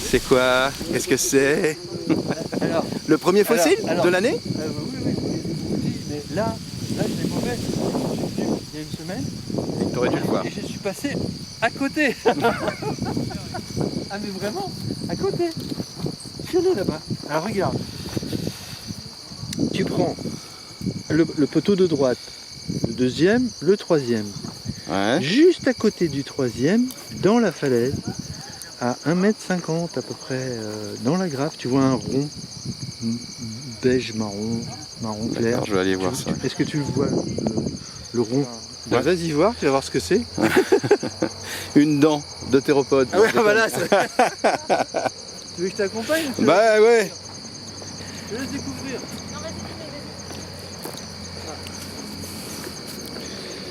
C'est quoi? Qu'est-ce que c'est? Le premier fossile de l'année? Oui, mais là c'est mauvais. Je suis venu il y a une semaine. T'aurais dû le voir. Et je suis passé à côté. Ah mais vraiment, à côté. Je suis allé là-bas. Alors regarde. Tu prends le poteau de droite, le deuxième, le troisième. Ouais. Juste à côté du troisième, dans la falaise, à 1,50 m à peu près, dans la grave, tu vois un rond beige marron clair. Je vais aller voir ça. Est-ce que tu le vois, le rond? Ouais. Vas-y voir, tu vas voir ce que c'est. Une dent de théropode. Ah ouais, voilà. Tu veux que je t'accompagne? Bah ouais. Je te laisse découvrir.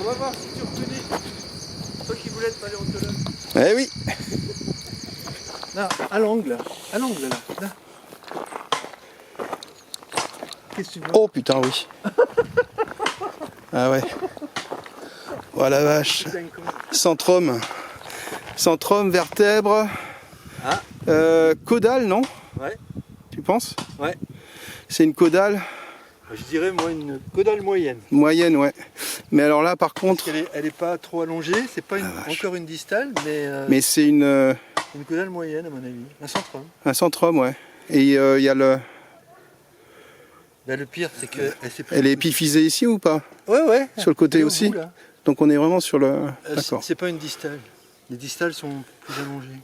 On va voir si tu reconnais. Toi qui voulais être paléontologue. Eh oui. Là, à l'angle là. Qu'est-ce que tu vois? Oh putain oui. Ah ouais. Oh la vache. Centrum, vertèbre, Ah. caudale, non? Ouais. Tu penses? Ouais. C'est une caudale Je dirais moi une caudale moyenne. moyenne, ouais. Mais alors là, par contre, Elle est pas trop allongée, c'est pas encore une distale, mais c'est une caudale moyenne à mon avis. Un centrum. un centrum, ouais. Et il y a Le pire, c'est que elle est épiphysée ici ou pas? Ouais. Sur le côté Elle est au aussi. bout, là. Donc on est vraiment sur le. D'accord. C'est pas une distale. Les distales sont plus allongées.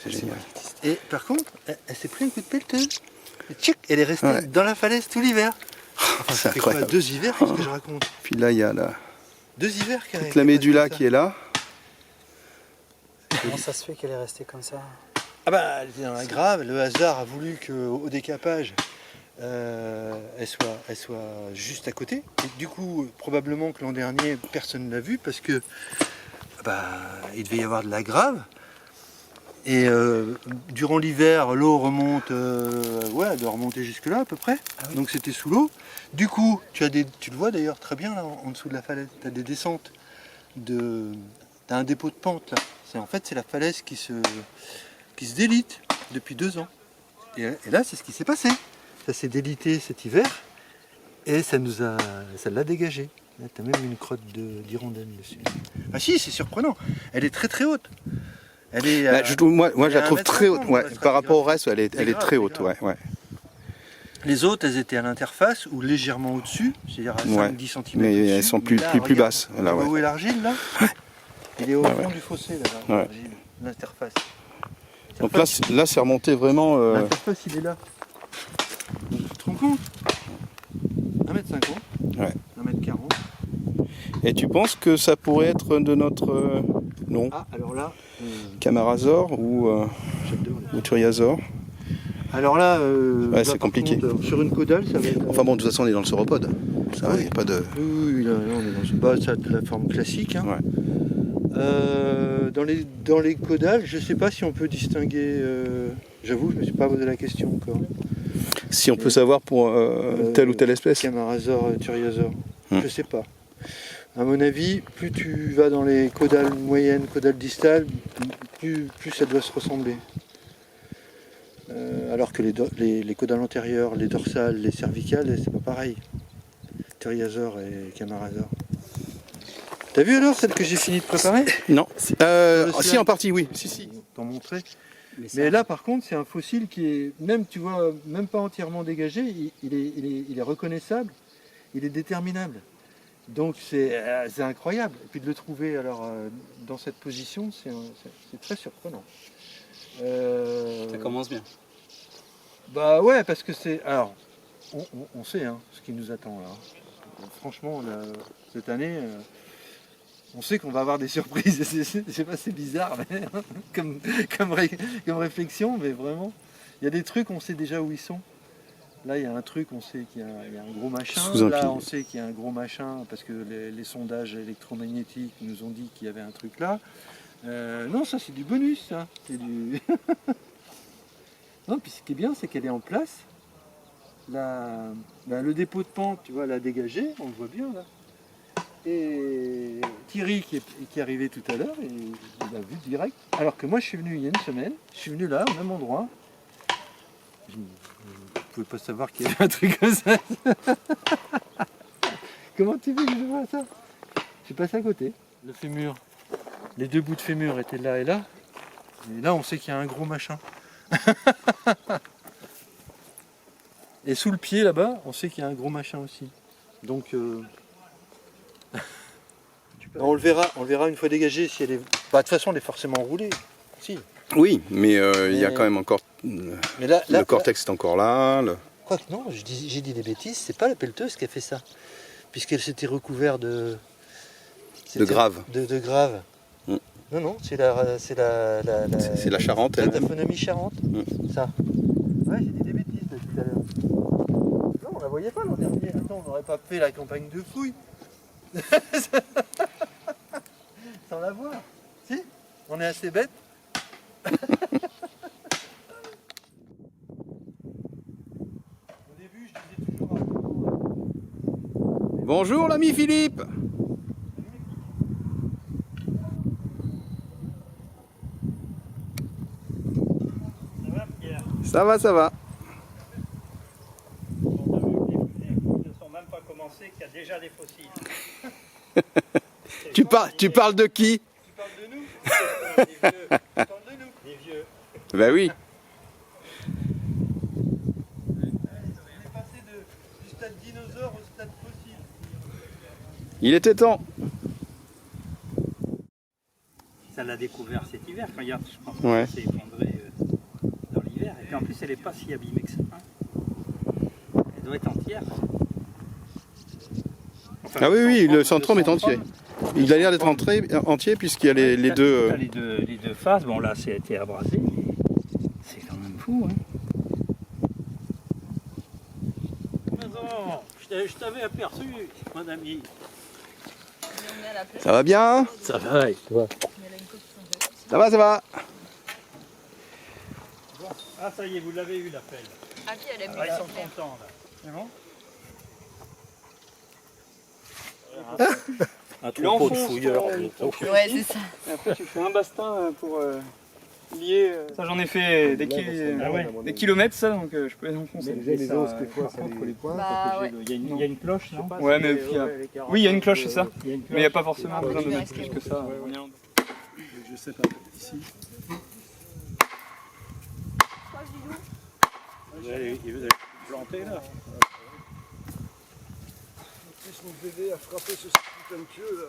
C'est génial. Et par contre, elle s'est pris un coup de pelleteuse. Et tchic, elle est restée dans la falaise tout l'hiver. Enfin, C'est ça fait quoi, incroyable. 2 hivers, qu'est-ce que je raconte? Puis là, il y a 2 hivers toute la médula qui est là. Comment ça se fait qu'elle est restée comme ça? Ah bah, elle était dans la grave. Le hasard a voulu qu'au décapage, elle soit juste à côté. Et du coup, probablement que l'an dernier, personne ne l'a vue parce que il devait y avoir de la grave. Et durant l'hiver, l'eau remonte, elle doit remonter jusque là à peu près. Ah oui. Donc c'était sous l'eau. Du coup, tu le vois d'ailleurs très bien là en dessous de la falaise. Tu as des descentes t'as un dépôt de pente là. En fait, c'est la falaise qui se délite depuis 2 ans. Et là, c'est ce qui s'est passé. Ça s'est délité cet hiver et ça l'a dégagé. Là, tu as même une crotte d'hirondelle dessus. Ah si, c'est surprenant. Elle est très très haute. Elle est, moi je la trouve très haute. Ouais. Par rapport au reste, elle est très haute. Ouais. Les autres, elles étaient à l'interface ou légèrement au-dessus, c'est-à-dire à 5-10 cm. Mais elles sont plus basses. Là, où est l'argile là? Il est au fond du fossé là, l'interface. Donc là c'est remonté vraiment. L'interface il est là. Donc, tu te rends compte? 1,50 m. Ouais. 1,40 m. Et tu penses que ça pourrait être de notre nom? Ah, alors là. Camarasaure ou Turriasaure? Alors là, c'est compliqué. Contre, sur une caudale, ça va être. Enfin bon, de toute façon, on est dans le sauropode. Ça, il n'y a pas de. Oui, là, on est dans ça de la forme classique. Hein. Ouais. Dans les caudales, je ne sais pas si on peut distinguer. J'avoue, je ne me suis pas posé la question encore. Si on peut savoir pour telle ou telle espèce. Camarasaure, Turriasaure. Je ne sais pas. À mon avis, plus tu vas dans les caudales moyennes, caudales distales, plus ça doit se ressembler. Alors que les caudales antérieures, les dorsales, les cervicales, c'est pas pareil. Turriasaure et Camarasaure. T'as vu alors celle que j'ai fini de préparer? Non. Si, en partie, oui. Si. T'en montrer. Mais là, par contre, c'est un fossile qui est, même tu vois, même pas entièrement dégagé. Il est reconnaissable. Il est déterminable. Donc c'est incroyable. Et puis de le trouver alors dans cette position, c'est très surprenant. Ça commence bien. Bah ouais, parce que c'est... Alors, on sait ce qui nous attend là. Franchement, là, cette année, on sait qu'on va avoir des surprises. Je sais pas, c'est bizarre mais, comme réflexion, mais vraiment, il y a des trucs, on sait déjà où ils sont. Là, il y a un truc, on sait qu'il y a un gros machin. Là, on sait qu'il y a un gros machin parce que les sondages électromagnétiques nous ont dit qu'il y avait un truc là. Non, ça c'est du bonus, ça. C'est du... Non, puis ce qui est bien, c'est qu'elle est en place. Le dépôt de pente, tu vois, l'a dégagé, on le voit bien là. Et Thierry qui est arrivé tout à l'heure, il a vu direct. Alors que moi je suis venu il y a une semaine, je suis venu là, au même endroit. Vous ne pouvez pas savoir qu'il y avait un truc comme ça. Comment tu veux que je vois ça? Je suis passé à côté. Le fémur, les deux bouts de fémur étaient là et là. Et là on sait qu'il y a un gros machin. Et sous le pied là-bas, on sait qu'il y a un gros machin aussi. Donc on le verra une fois dégagé si elle est. Bah, de toute façon elle est forcément roulée. Si. Oui, mais il y a quand même encore... Mais là, le cortex est encore là. Quoi que non, j'ai dit des bêtises, c'est pas la pelleteuse qui a fait ça. Puisqu'elle s'était recouverte de... De grave. De grave. Mm. Non, c'est la Charente. La taphonomie Charente. Ça. Ouais, j'ai dit des bêtises là, tout à l'heure. Non, on la voyait pas l'an dernier. Attends, on n'aurait pas fait la campagne de fouilles. Sans la voir. Si, on est assez bêtes. Au début, je disais toujours... Bonjour l'ami Philippe. Ça va, Pierre? Ça va, ça va. On a vu que les fouilles ne sont même pas commencées, qu'il y a déjà des fossiles. Tu parles de qui? Tu parles de nous? Des vieux. Tu parles de nous? Des vieux. Ben oui. On est passé du stade dinosaure au stade fossile. Il était temps. Ça l'a découvert cet hiver. Quand regarde, je pense Ouais. qu'elle s'est effondrée dans l'hiver. Et puis en plus, elle n'est pas si abîmée que ça. Hein. Elle doit être entière. Enfin, Ah oui, oui, le centrome centrum est entier. Il a l'air d'être entier puisqu'il y a les deux... T'as les deux faces. Bon là, c'est été abrasé, mais c'est quand même fou. Hein. Mais non, je t'avais aperçu, mon ami. Ça va bien? Ça va, et toi? Ça va, ça va. Ah ça y est, vous l'avez eu l'appel. Ah puis elle aime Ah, bien. ils sont contents là. C'est bon? Un troupeau de fouilleurs. Ouais, c'est ça. Et après, tu fais un bastin pour lier. Ça, j'en ai fait des kilomètres, ça, donc je peux les enfoncer. Les os, des fois, ça les points. Bah ouais. Il y a une cloche, non? Ouais, mais oui, il y a une cloche, c'est ça. Il y a une Mais il n'y a pas forcément besoin de tu mettre verras plus que ça. Je sais pas, ici. Vous allez planter là. Mon bébé a frappé ce putain de pieu là.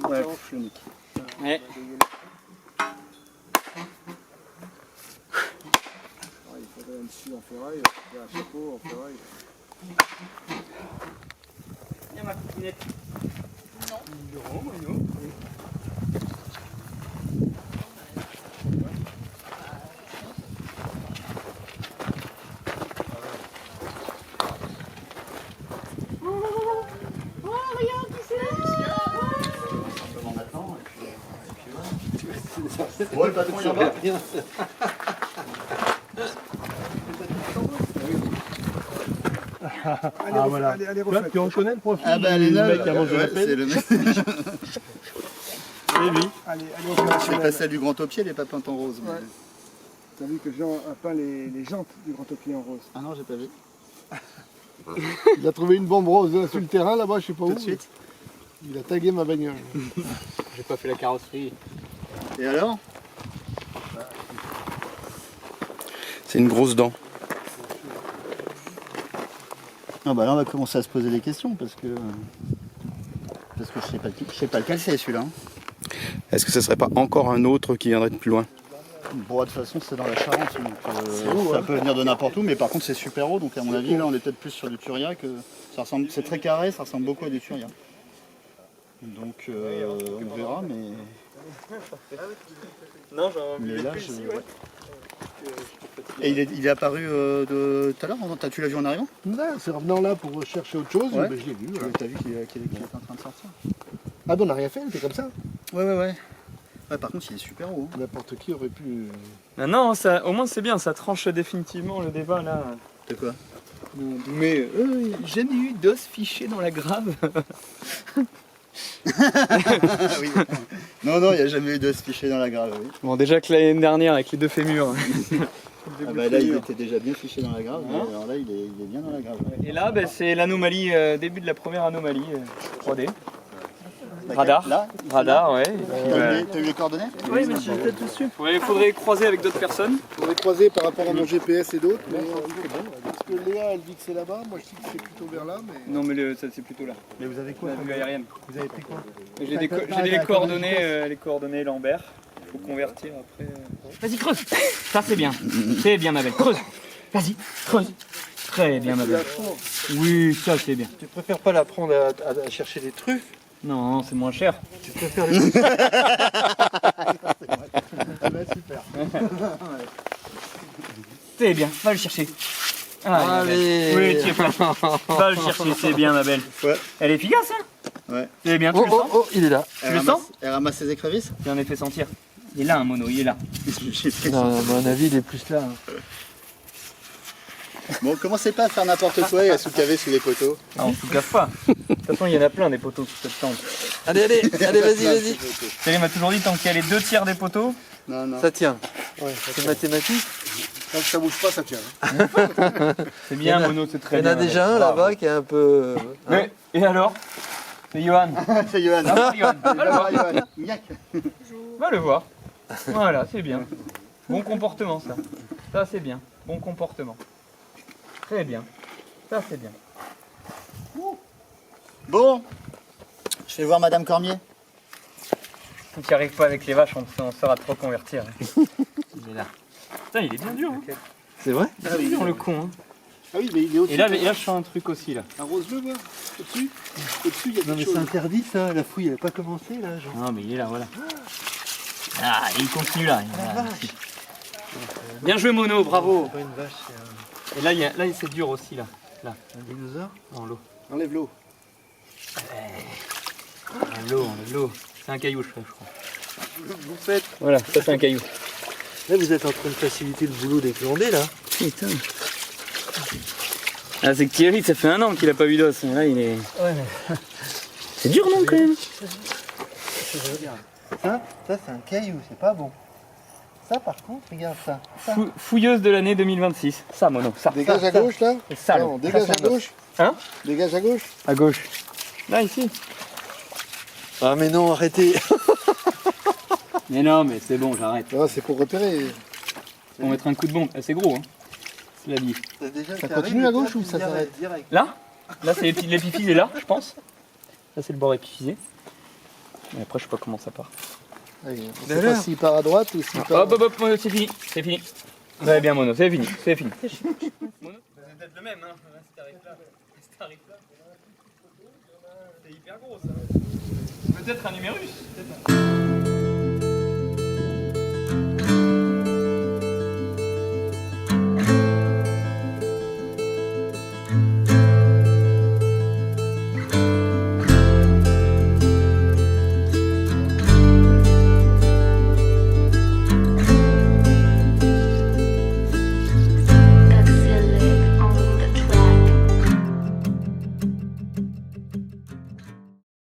Ouais. Ouais. Il faudrait un dessus en ferraille, un chapeau en ferraille. Viens ma coupinette. Non. Ouais, le patron, il en va. Ah voilà. Allez, refaites. Tu reconnais le profil Ah bah, les mec qui a mangé la c'est pelle? le mec. C'est lui. Allez, C'est pas celle du grand taupier, elle est pas peinte en rose. mais- Ouais. T'as vu que Jean a peint les jantes du grand taupier en rose. Ah non, j'ai pas vu. Il a trouvé une bombe rose là, sur le terrain là-bas, je sais pas Tout où. de suite. Il a tagué ma bagnole. J'ai pas fait la carrosserie. Et alors? C'est une grosse dent. Ah bah là on va commencer à se poser des questions parce que je sais pas lequel c'est celui-là. Est-ce que ce serait pas encore un autre qui viendrait de plus loin? Bon, de toute façon c'est dans la Charente, donc ça peut venir de n'importe où, mais par contre c'est super haut, donc à mon avis là on est peut-être plus sur du Turia que ça ressemble, c'est très carré, ça ressemble beaucoup à du Turia. Donc on verra, mais Non, j'en mais là je... Et il est apparu tout à l'heure, tu l'as vu en arrivant? Là, c'est revenant là pour chercher autre chose, Ouais. ben, je l'ai vu. Tu Voilà. as vu qu'il était en train de sortir? Ah ben on n'a rien fait, il était comme ça. Ouais. Ouais, par contre il est super haut. Hein. N'importe qui aurait pu... Non, ça, au moins c'est bien, ça tranche définitivement le débat là. De quoi? Mais jamais eu d'os fiché dans la grave. Oui. Non, il n'y a jamais eu d'os fiché dans la grave. Oui. Bon, déjà que l'année dernière avec les deux fémurs. Ah bah là, il était déjà bien fiché dans la grave, mais alors là, il est bien dans la grave. Et là, c'est l'anomalie, début de la première anomalie 3D. Radar. Là, Radar, ouais. T'as eu les coordonnées? Oui, mais j'ai peut-être dessus. Il faudrait croiser avec d'autres personnes. On est croisés par rapport à mon GPS et d'autres, mais parce que Léa elle dit que c'est là-bas, moi je dis que c'est plutôt vers là, mais... Non, mais c'est plutôt là. Mais vous avez quoi La vue aérienne. Vous avez pris quoi? J'ai les coordonnées Lambert. Il faut convertir après. Vas-y, creuse. Ça, c'est bien. C'est bien, ma belle. Creuse. Vas-y, creuse. Très bien, ma belle. Oui, ça, c'est bien. Tu préfères pas la prendre à chercher des truffes? Non, c'est moins cher. Tu préfères les... Super. C'est bien, va le chercher. Allez. Oui, tu es pas. Va le chercher, c'est bien, ma belle. Ouais. Elle est efficace, hein? Ouais. C'est bien, tu le sens? il est là. Tu le sens? Elle ramasse ses écrevisses? J'en ai fait sentir. Il est là, un mono, il est là. Non, à mon avis, il est plus là. Bon, commencez pas à faire n'importe quoi et à sous-caver sous les poteaux. Ah, on se casse pas. De toute façon, il y en a plein des poteaux sous cette tente. Allez, vas-y. Thierry m'a toujours dit, tant qu'il y a les 2 tiers des poteaux, Non. Ça tient. Ouais, c'est mathématique. Tant que ça bouge pas, ça tient. c'est bien, mono, c'est très Il y en bien. a déjà un là-bas qui est un peu... Mais, et alors? C'est Johan. C'est Johan. Ah, Johan. Va le voir. Johan. Miac. Va le voir. Voilà, c'est bien. Bon comportement, ça. Ça, c'est bien. Bon comportement. Très bien. Ça, c'est bien. Bon, je vais voir Madame Cormier. Si tu n'y arrives pas avec les vaches, on saura te reconvertir. Il est là. Putain, il est bien dur. Hein. C'est vrai? Ah, il est dur, le con. Hein. Ah oui, mais il est au-dessus. Et là, je sens un truc aussi, là. Un rose bleu, voir. Au-dessus. Au-dessus, il y a Non quelque mais chose. c'est interdit ça, la fouille elle n'a pas commencé là genre. Non, mais il est là, voilà. Ah, il continue là. Bien joué, Mono, bravo. C'est pas une vache, c'est Et là, c'est dur aussi, là. Là, un dinosaure. dans l'eau. Enlève l'eau. L'eau. C'est un caillou, je crois. Vous faites. Voilà, ça c'est un caillou. Là vous êtes en train de faciliter le boulot des glandés là. Putain. Ah, c'est que Thierry, ça fait 1 an qu'il a pas eu d'os. Là, il est. Ouais. C'est dur, non, quand même? Ça c'est un caillou, c'est pas bon. Ça par contre, regarde ça. Fouilleuse de l'année 2026. Ça, Mono, ça. Dégage à gauche là. C'est sale. Non, dégage Ça, à c'est un os. gauche. Hein? Dégage à gauche. À gauche. Là, ici. Ah mais non, arrêtez. Mais non, mais c'est bon, j'arrête. Ah, c'est pour repérer. On va mettre un coup de bombe. C'est gros, hein. C'est la vie. Ça continue à gauche ou ça s'arrête? Là, c'est l'épiphyse est là, je pense. Là, c'est le bord épiphisé. Et après, je sais pas comment ça part. Allez, on sait pas s'il part à droite ou s'il part... Hop, Mono, c'est fini. C'est fini. Très bien, Mono, c'est fini. C'est fini. Mono, c'est peut-être le même, hein. Si t'arrives là. C'est hyper gros, ça. Peut-être un numérus. Peut-être.